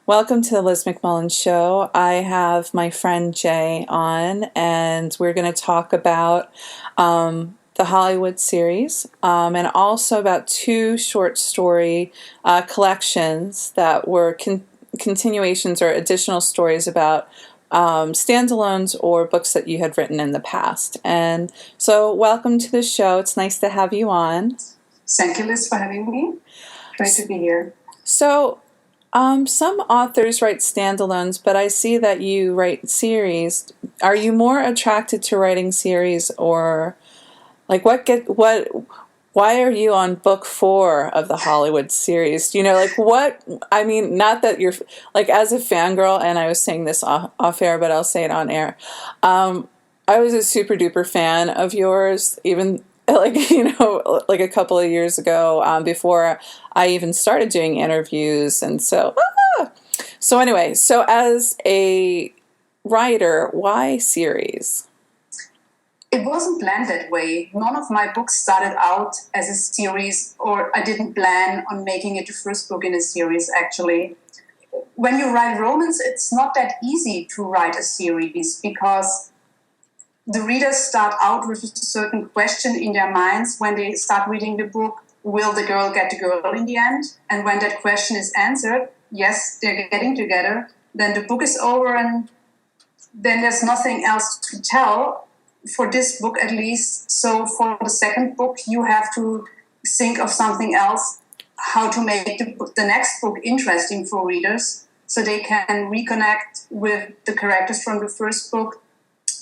Welcome to the Liz McMullen Show. I have my friend Jay on, and we're going to talk about the Hollywood series and also about two short story collections that were continuations or additional stories about standalones or books that you had written in the past. And so, welcome to the show. It's nice to have you on. Thank you, Liz, for having me. Great to be here. So, some authors write standalones, but I see that you write series. Are you more attracted to writing series, or like why are you on book 4 of the Hollywood series? I mean, not that you're like, as a fangirl, and I was saying this off air, but I'll say it on air. I was a super duper fan of yours, even like a couple of years ago, before I even started doing interviews. And so anyway, so as a writer, why series? It wasn't planned that way. None of my books started out as a series, or I didn't plan on making it the first book in a series, actually. When you write romance, it's not that easy to write a series because the readers start out with a certain question in their minds when they start reading the book. Will the girl get the girl in the end? And when that question is answered, yes, they're getting together, then the book is over and then there's nothing else to tell, for this book at least. So for the second book, you have to think of something else, how to make the next book interesting for readers so they can reconnect with the characters from the first book.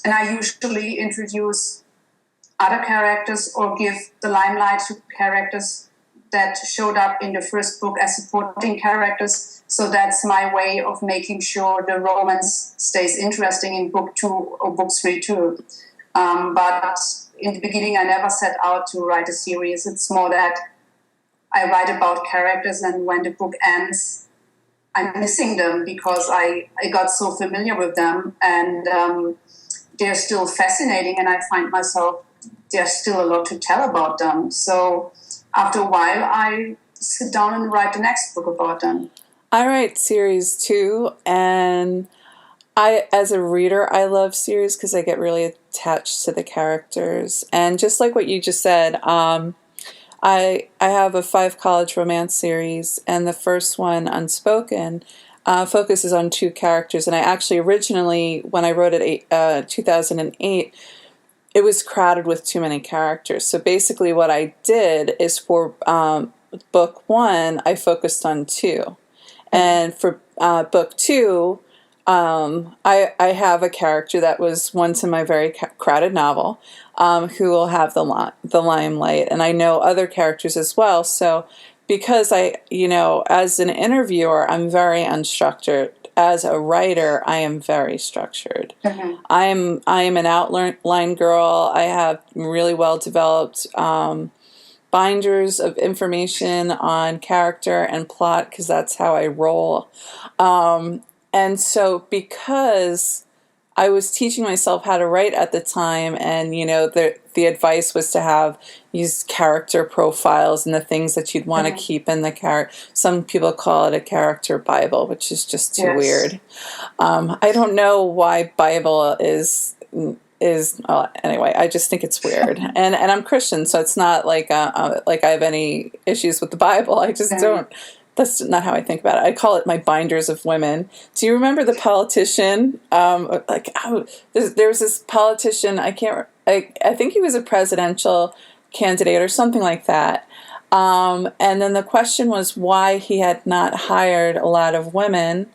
And I usually introduce other characters or give the limelight to characters that showed up in the first book as supporting characters. So that's my way of making sure the romance stays interesting in book 2 or book 3 too. But in the beginning, I never set out to write a series. It's more that I write about characters, and when the book ends, I'm missing them because I got so familiar with them, and they're still fascinating, and I find myself, there's still a lot to tell about them. So after a while, I sit down and write the next book about them. I write series too, and as a reader, I love series because I get really attached to the characters. And just like what you just said, I have a 5 college romance series, and the first one, Unspoken, focuses on 2 characters. And I actually originally, when I wrote it 2008, it was crowded with too many characters. So basically what I did is for book 1, I focused on 2. And for book 2, I have a character that was once in my very crowded novel, who will have the limelight, and I know other characters as well. So, because as an interviewer, I'm very unstructured. As a writer, I am very structured. Mm-hmm. I am an outline girl. I have really well developed binders of information on character and plot because that's how I roll. And so because I was teaching myself how to write at the time, and, the advice was to use character profiles and the things that you'd want to keep in the character. Some people call it a character Bible, which is just too weird. I don't know why Bible is anyway, I just think it's weird. And I'm Christian, so it's not like I have any issues with the Bible. I just don't. That's not how I think about it. I call it my binders of women. Do you remember the politician? There was this politician. I think he was a presidential candidate or something like that. And then the question was why he had not hired a lot of women.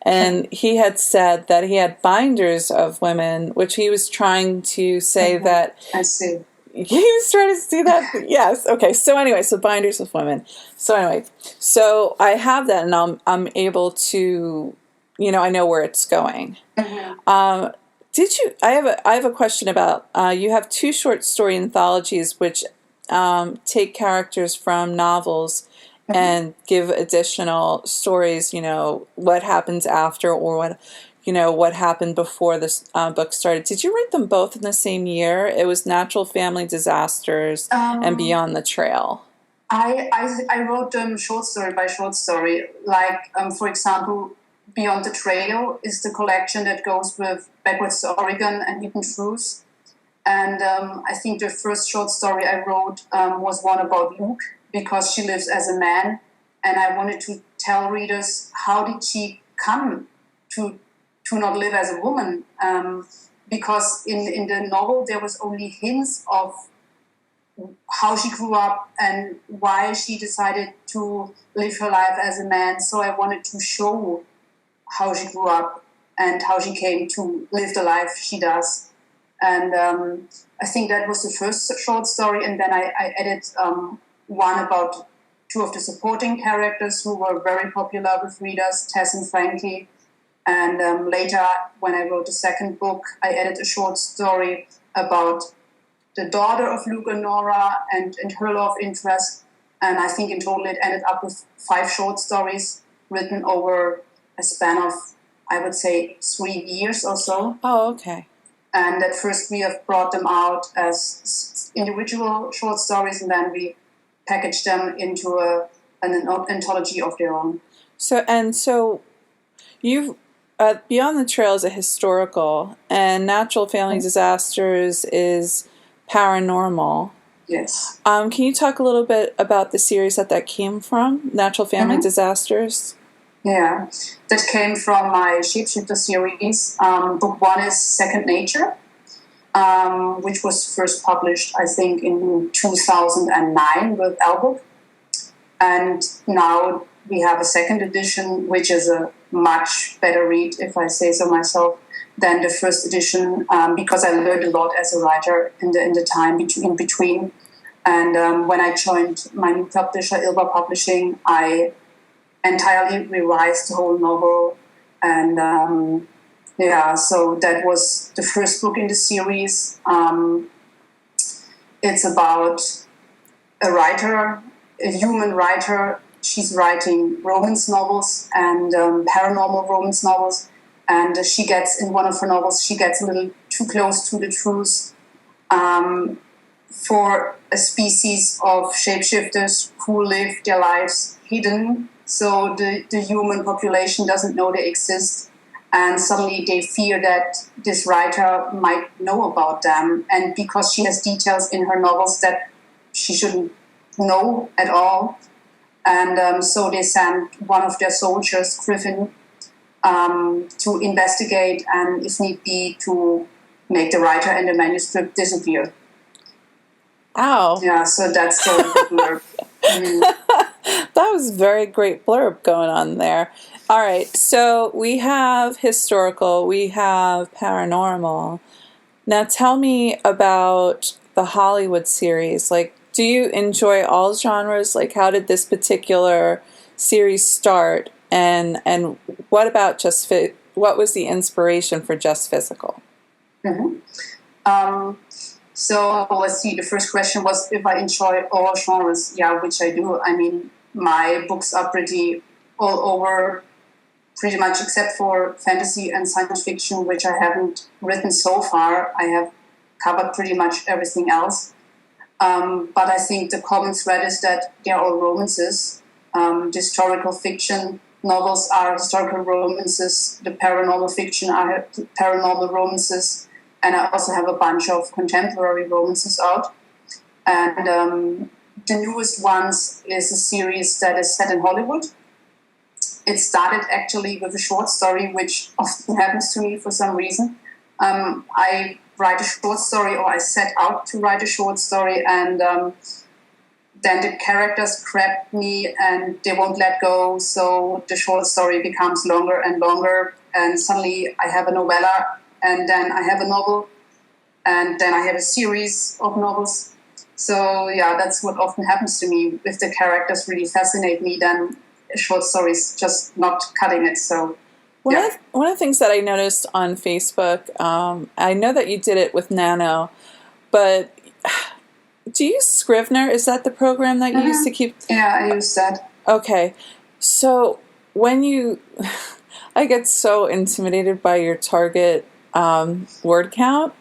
And he had said that he had binders of women, which he was trying to say that. I see. He was trying to see that. Yes. Okay. So anyway, so binders of women. So anyway, so I have that, and I'm able to, I know where it's going. Mm-hmm. Did you? I have a question about. You have 2 short story anthologies which take characters from novels and give additional stories. What happens after, or what happened before this book started. Did you write them both in the same year? It was Natural Family Disasters and Beyond the Trail. I wrote them short story by short story. Like, for example, Beyond the Trail is the collection that goes with Backwards to Oregon and Hidden Truths. And I think the first short story I wrote was one about Luke, because she lives as a man. And I wanted to tell readers, how did she come to not live as a woman? Because in the novel, there was only hints of how she grew up and why she decided to live her life as a man. So I wanted to show how she grew up and how she came to live the life she does. And I think that was the first short story. And then I added one about two of the supporting characters who were very popular with readers, Tess and Frankie. And later, when I wrote the second book, I added a short story about the daughter of Luke and Nora and her love interest. And I think in total it ended up with 5 short stories written over a span of, I would say, 3 years or so. Oh, okay. And at first we have brought them out as individual short stories, and then we packaged them into an anthology of their own. So you've Beyond the Trail is a historical, and Natural Family Disasters is paranormal. Yes. Can you talk a little bit about the series that came from, Natural Family Disasters? Yeah, that came from my Shapeshifter series. Book 1 is Second Nature, which was first published, I think, in 2009 with Albuk. And now we have a second edition, which is a much better read, if I say so myself, than the first edition, because I learned a lot as a writer in the time in between. And when I joined my new publisher, Ilva Publishing, I entirely revised the whole novel. And so that was the first book in the series. It's about a writer, a human writer. She's writing romance novels and paranormal romance novels. And she gets, in one of her novels, she gets a little too close to the truth for a species of shapeshifters who live their lives hidden. So the human population doesn't know they exist. And suddenly they fear that this writer might know about them. And because she has details in her novels that she shouldn't know at all. And so they send one of their soldiers, Griffin, to investigate and, if need be, to make the writer and the manuscript disappear. Ow. Yeah, so that's the blurb. That was a very great blurb going on there. All right, so we have historical, we have paranormal. Now tell me about the Hollywood series. Like, do you enjoy all genres? Like, how did this particular series start? And what about what was the inspiration for Just Physical? So let's see, the first question was if I enjoy all genres. Yeah, which I do. I mean, my books are pretty all over, pretty much, except for fantasy and science fiction, which I haven't written so far. I have covered pretty much everything else. But I think the common thread is that they're all romances. The historical fiction novels are historical romances. The paranormal fiction are paranormal romances. And I also have a bunch of contemporary romances out. And the newest ones is a series that is set in Hollywood. It started actually with a short story, which often happens to me for some reason. I write a short story, or I set out to write a short story, and then the characters grab me and they won't let go. So the short story becomes longer and longer. And suddenly I have a novella, and then I have a novel, and then I have a series of novels. So yeah, that's what often happens to me. If the characters really fascinate me, then a short story is just not cutting it. So one of the things that I noticed on Facebook, I know that you did it with Nano, but do you use Scrivener? Is that the program that you used to keep? Yeah, I use that. Okay. So when I get so intimidated by your target word count.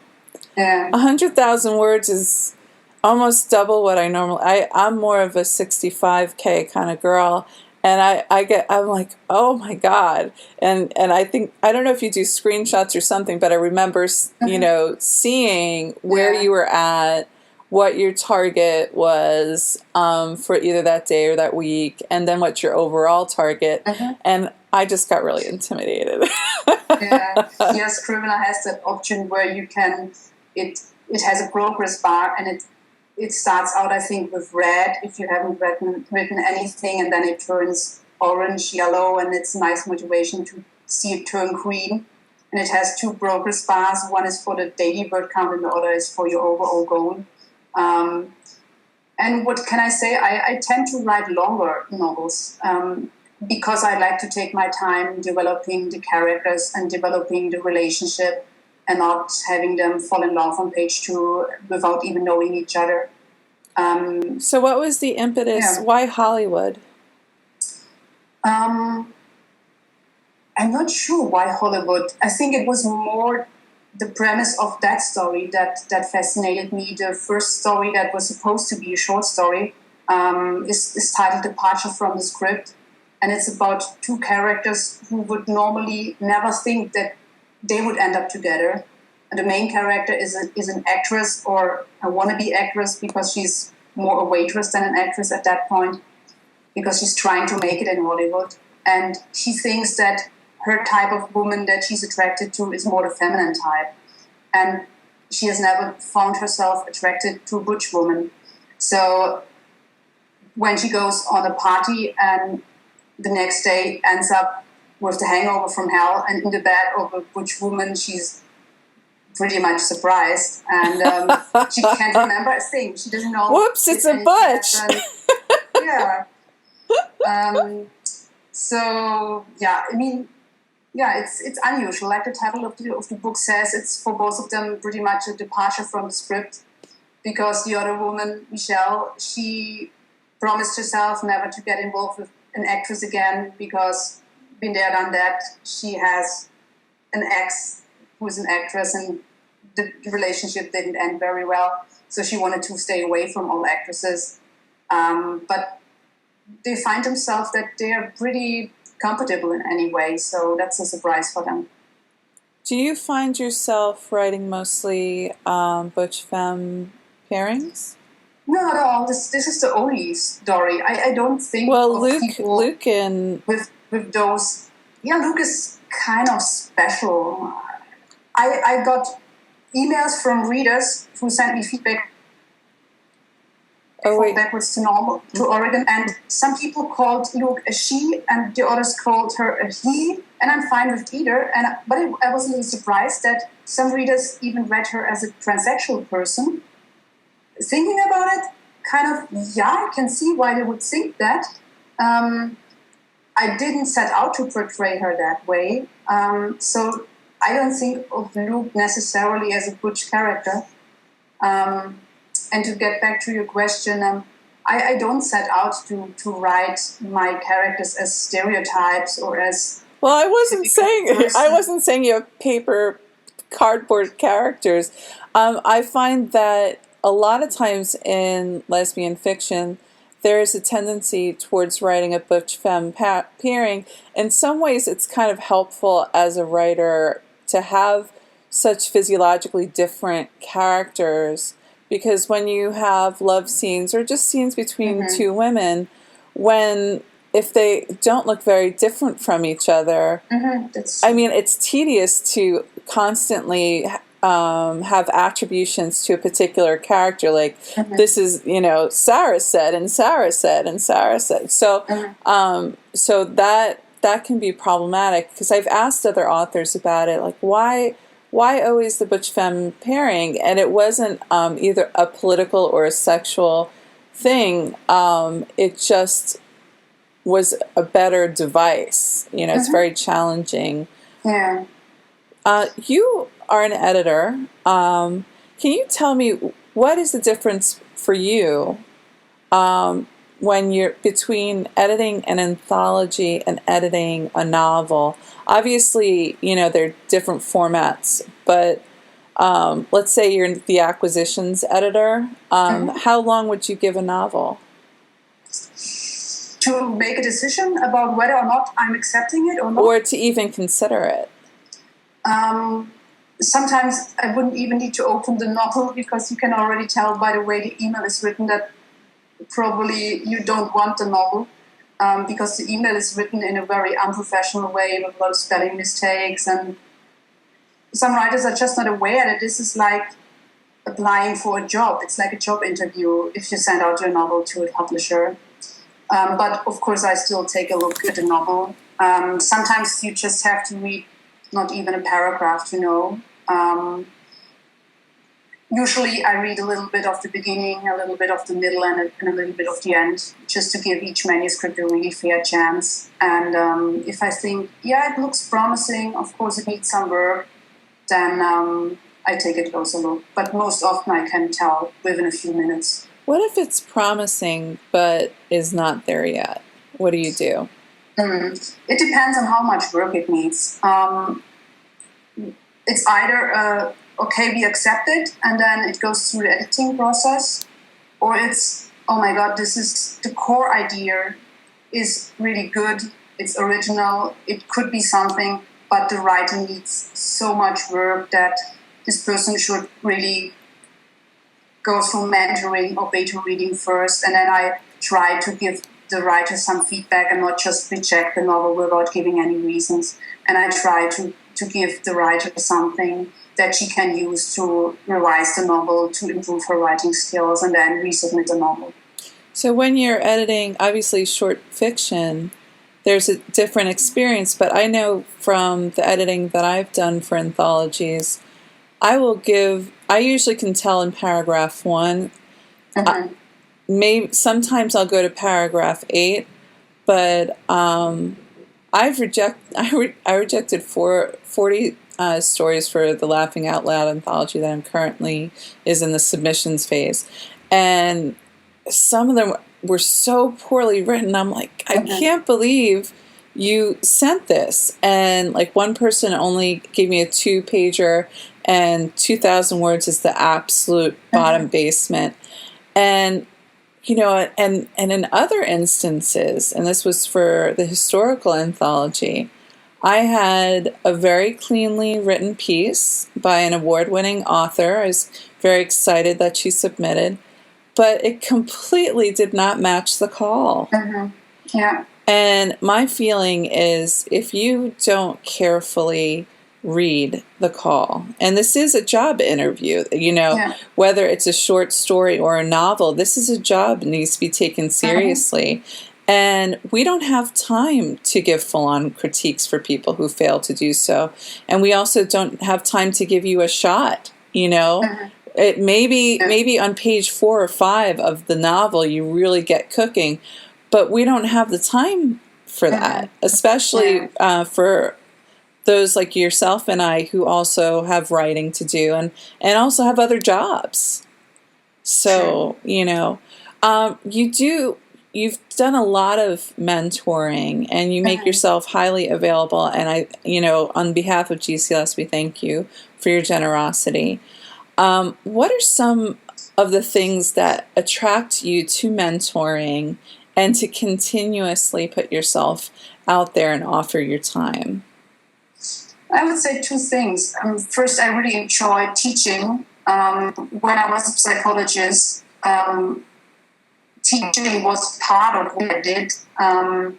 Yeah. 100,000 words is almost double what I normally... I'm more of a 65K kind of girl, And I'm like, oh my God. And I think, I don't know if you do screenshots or something, but I remember, seeing where you were at, what your target was for either that day or that week, and then what your overall target. And I just got really intimidated. Yeah. Yes, Scrivener has that option where you can, it has a progress bar, and it starts out, I think, with red if you haven't written anything, and then it turns orange, yellow, and it's nice motivation to see it turn green. And it has 2 progress bars. One is for the daily word count, and the other is for your overall goal. And what can I say? I tend to write longer novels because I like to take my time developing the characters and developing the relationship, and not having them fall in love on page 2 without even knowing each other. So what was the impetus? Yeah. Why Hollywood? I'm not sure why Hollywood. I think it was more the premise of that story that fascinated me. The first story that was supposed to be a short story is titled Departure from the Script, and it's about 2 characters who would normally never think that they would end up together. And the main character is an actress, or a wannabe actress, because she's more a waitress than an actress at that point, because she's trying to make it in Hollywood. And she thinks that her type of woman that she's attracted to is more the feminine type. And she has never found herself attracted to a butch woman. So when she goes on a party and the next day ends up with the hangover from hell and in the bed of a butch woman, she's pretty much surprised. And she can't remember a thing. She doesn't know. Whoops, it's a butch. Yeah. So, yeah, I mean, yeah, it's unusual. Like the title of the book says, it's for both of them pretty much a departure from the script, because the other woman, Michelle, she promised herself never to get involved with an actress again, because been there, done that. She has an ex who is an actress, and the relationship didn't end very well. So she wanted to stay away from all actresses. But they find themselves that they are pretty compatible in any way, so that's a surprise for them. Do you find yourself writing mostly butch femme pairings? No, not at all. This is the only story. I don't think. Well, of people Luke and with those. Yeah, Luke is kind of special. I got emails from readers who sent me feedback. Backwards to normal to Oregon, and some people called Luke a she, and the others called her a he, and I'm fine with either. But I was a little surprised that some readers even read her as a transsexual person. Thinking about it, kind of, yeah, I can see why they would think that. I didn't set out to portray her that way, so I don't think of Luke necessarily as a butch character. And to get back to your question, I don't set out to write my characters as stereotypes or as. Well, I wasn't saying you have paper, cardboard characters. I find that a lot of times in lesbian fiction, there is a tendency towards writing a butch femme pairing. In some ways, it's kind of helpful as a writer to have such physiologically different characters. Because when you have love scenes or just scenes between 2 women, if they don't look very different from each other, I mean, it's tedious to constantly have attributions to a particular character. Like, this is, Sarah said, and Sarah said, and Sarah said. So, so that can be problematic, because I've asked other authors about it, like, why always the butch femme pairing? And it wasn't either a political or a sexual thing. It just was a better device. It's very challenging. Yeah. You are an editor. Can you tell me, what is the difference for you when you're between editing an anthology and editing a novel? Obviously, they're different formats, but let's say you're the acquisitions editor. How long would you give a novel? to make a decision about whether or not I'm accepting it or not. Or to even consider it. Sometimes I wouldn't even need to open the novel because you can already tell by the way the email is written that probably you don't want the novel, because the email is written in a very unprofessional way with a lot of spelling mistakes, and some writers are just not aware that this is like applying for a job. It's like a job interview if you send out your novel to a publisher. But of course I still take a look at the novel. Sometimes you just have to read not even a paragraph to know. Usually I read a little bit of the beginning, a little bit of the middle, and a little bit of the end, just to give each manuscript a really fair chance. And if I think, yeah, it looks promising, of course it needs some work, then I take a closer look. But most often I can tell within a few minutes. What if it's promising but is not there yet? What do you do? It depends on how much work it needs. It's either, okay, we accept it, and then it goes through the editing process, or it's, oh my God, this is the core idea is really good, it's original, it could be something, but the writing needs so much work that this person should really go through mentoring or beta reading first, and then I try to give the writer some feedback and not just reject the novel without giving any reasons. And I try to give the writer something that she can use to revise the novel, to improve her writing skills, and then resubmit the novel. So when you're editing, obviously, short fiction, there's a different experience, but I know from the editing that I've done for anthologies, I usually can tell in paragraph 1. Sometimes I'll go to paragraph 8, but I rejected 40 stories for the Laughing Out Loud anthology that I'm currently is in the submissions phase, and some of them were so poorly written. I'm like, I can't believe you sent this. And like one person only gave me a 2-pager, and 2,000 words is the absolute bottom basement. And you know, and in other instances, and this was for the historical anthology, I had a very cleanly written piece by an award-winning author. I was very excited that she submitted, but it completely did not match the call. Yeah. And my feeling is if you don't carefully read the call, and this is a job interview, whether it's a short story or a novel, this is a job that needs to be taken seriously. And we don't have time to give full-on critiques for people who fail to do so. And we also don't have time to give you a shot, It maybe on page 4 or 5 of the novel you really get cooking, but we don't have the time for that, especially for those like yourself and I who also have writing to do and also have other jobs. So, you've done a lot of mentoring and you make yourself highly available. And on behalf of GCLS, we thank you for your generosity. What are some of the things that attract you to mentoring and to continuously put yourself out there and offer your time? I would say 2 things. First, I really enjoy teaching. When I was a psychologist, teaching was part of what I did. And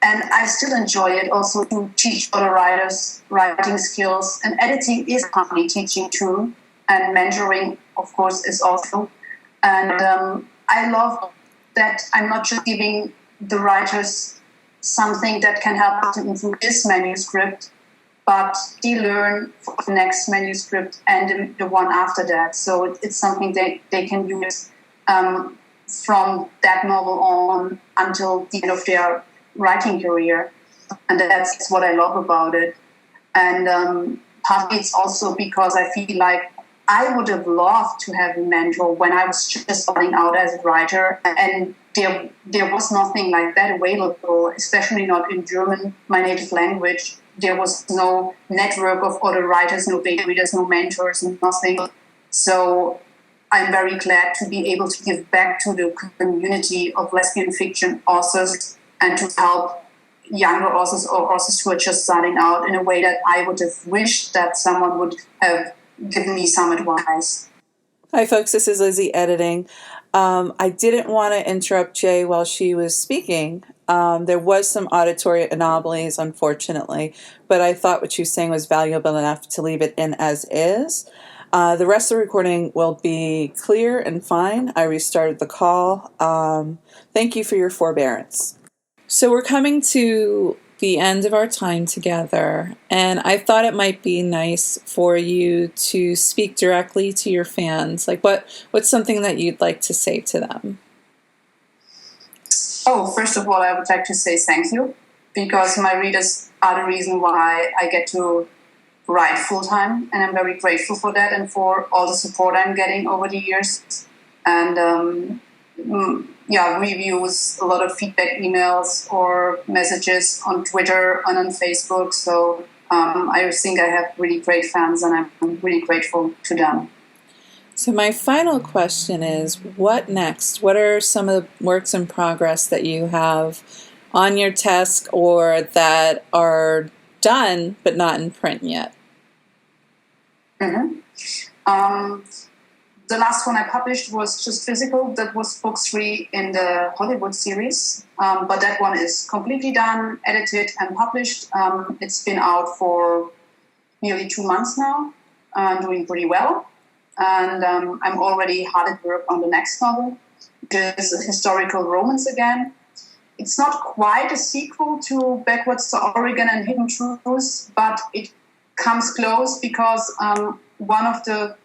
I still enjoy it also to teach other writers writing skills. And editing is partly teaching too. And mentoring, of course, is also. And I love that I'm not just giving the writers something that can help them improve this manuscript, but they learn for the next manuscript and the one after that. So it's something they can use from that novel on until the end of their writing career. And that's what I love about it. And partly it's also because I feel like I would have loved to have a mentor when I was just starting out as a writer, and there was nothing like that available, especially not in German, my native language. There was no network of other writers, no beta readers, no mentors, nothing. So I'm very glad to be able to give back to the community of lesbian fiction authors and to help younger authors or authors who are just starting out in a way that I would have wished that someone would have given me some advice. Hi, folks. This is Lizzie editing. I didn't want to interrupt Jay while she was speaking. There was some auditory anomalies, unfortunately, but I thought what she was saying was valuable enough to leave it in as is. The rest of the recording will be clear and fine. I restarted the call. Thank you for your forbearance. So we're coming to the end of our time together, and I thought it might be nice for you to speak directly to your fans. Like, what's something that you'd like to say to them? Oh, first of all, I would like to say thank you, because my readers are the reason why I get to write full-time, and I'm very grateful for that and for all the support I'm getting over the years. And reviews, a lot of feedback emails or messages on Twitter and on Facebook. So I think I have really great fans, and I'm really grateful to them. So my final question is, what next? What are some of the works in progress that you have on your desk or that are done but not in print yet? Mm-hmm. The last one I published was just physical. That was book 3 in the Hollywood series. But that one is completely done, edited, and published. It's been out for nearly 2 months now, doing pretty well. And I'm already hard at work on the next novel, which is a historical romance again. It's not quite a sequel to Backwards to Oregon and Hidden Truths, but it comes close because one of the,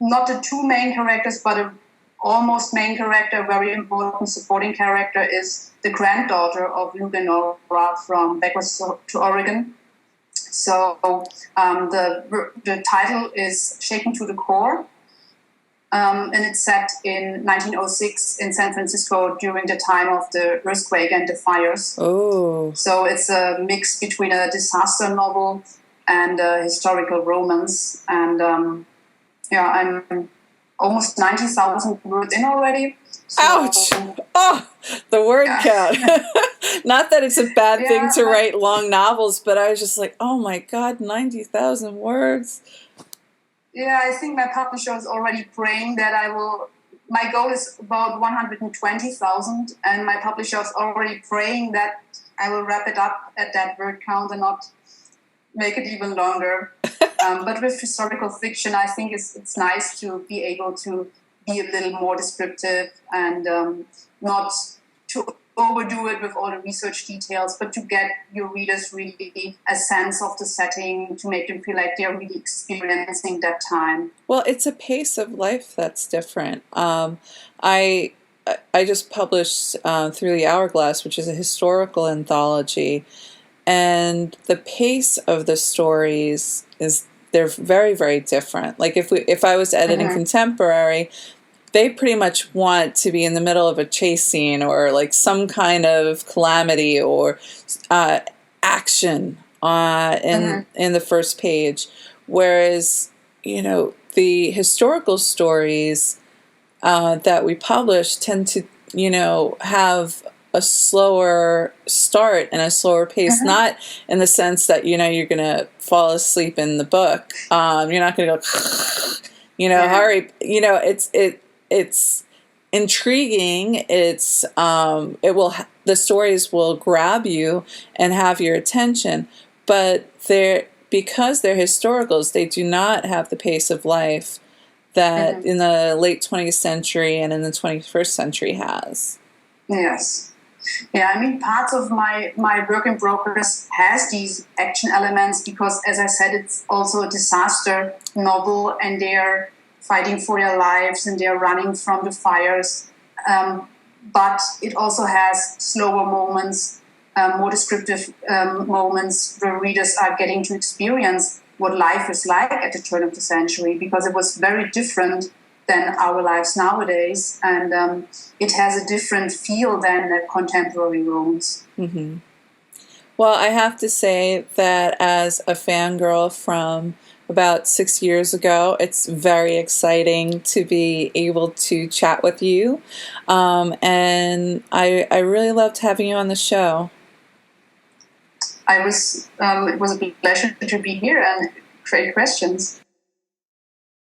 not the two main characters, but an almost main character, very important supporting character, is the granddaughter of Luke and Nora from Backwards to Oregon. So the title is Shaken to the Core, and it's set in 1906 in San Francisco during the time of the earthquake and the fires. Oh. So it's a mix between a disaster novel and a historical romance. And I'm almost 90,000 words in already. So, ouch! Oh, the word count. Not that it's a bad thing to write long novels, but I was just like, oh my God, 90,000 words. Yeah, I think my publisher is already praying that I will. My goal is about 120,000, and my publisher is already praying that I will wrap it up at that word count and not make it even longer. But with historical fiction, I think it's nice to be able to be a little more descriptive and not to overdo it with all the research details, but to get your readers really a sense of the setting, to make them feel like they're really experiencing that time. Well, it's a pace of life that's different. I just published Through the Hourglass, which is a historical anthology, and the pace of the stories they're very, very different. Like if I was editing contemporary, they pretty much want to be in the middle of a chase scene or like some kind of calamity or action in the first page. Whereas, the historical stories that we publish tend to, have a slower start and a slower pace, not in the sense that, you're going to fall asleep in the book. You're not going to go, hurry. It's intriguing. It's the stories will grab you and have your attention, but because they're historicals, they do not have the pace of life that in the late 20th century and in the 21st century has. Yes. Yeah, I mean, parts of my work in progress has these action elements because, as I said, it's also a disaster novel, and they're fighting for their lives and they're running from the fires. But it also has slower moments, more descriptive moments where readers are getting to experience what life is like at the turn of the century, because it was very different than our lives nowadays, and it has a different feel than a contemporary romance. Well, I have to say that as a fangirl from about 6 years ago. It's very exciting to be able to chat with you. And I really loved having you on the show. It was a pleasure to be here, and great questions.